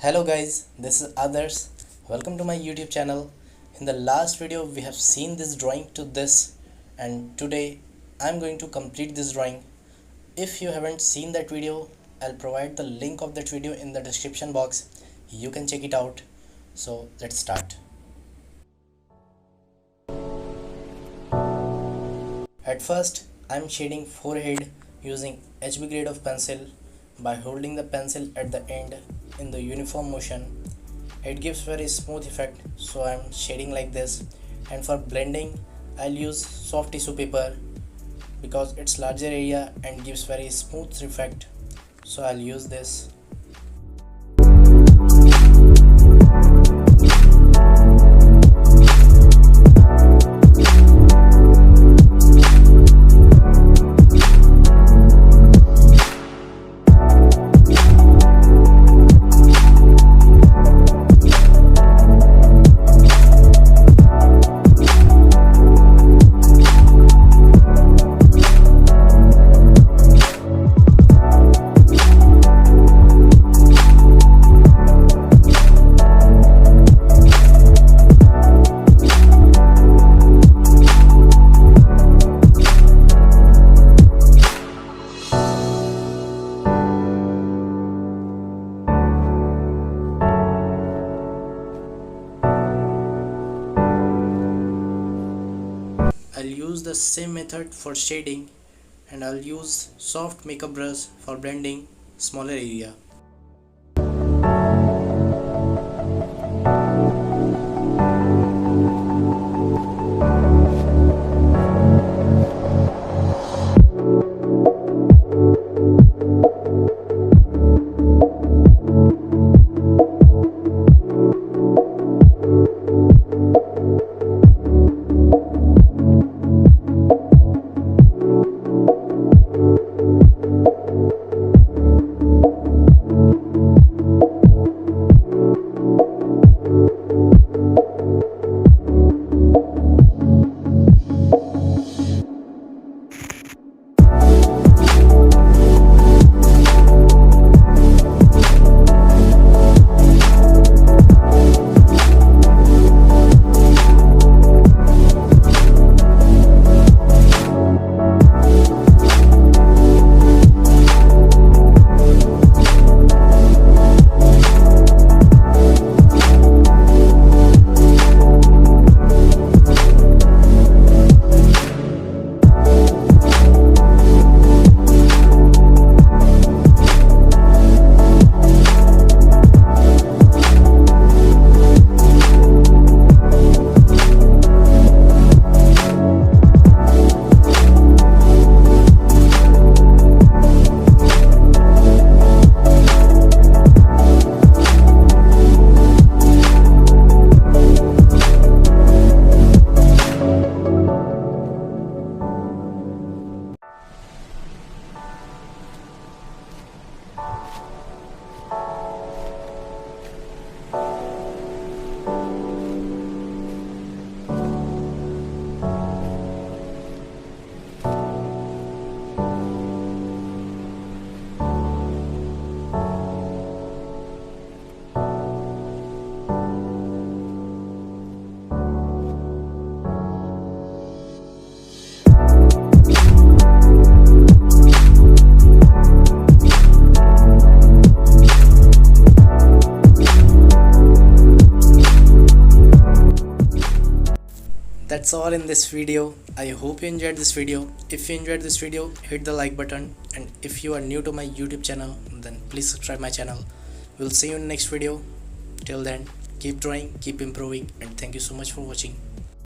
Hello guys, this is Others. Welcome to my YouTube channel. In the last video we have seen this drawing to this, and today I'm going to complete this drawing. If you haven't seen that video, I'll provide the link of that video in the description box. You can check it out. So let's start. At first I'm shading forehead using HB grade of pencil by holding the pencil at the end in the uniform motion. It gives very smooth effect, so I'm shading like this. And for blending I'll use soft tissue paper because it's larger area and gives very smooth effect, so I'll use this. I'll use the same method for shading, and I'll use soft makeup brush for blending smaller area. That's all in this video. I hope you enjoyed this video. If you enjoyed this video, hit the like button, and if you are new to my YouTube channel, then please subscribe my channel. We'll see you in the next video. Till then, keep drawing, keep improving, and thank you so much for watching.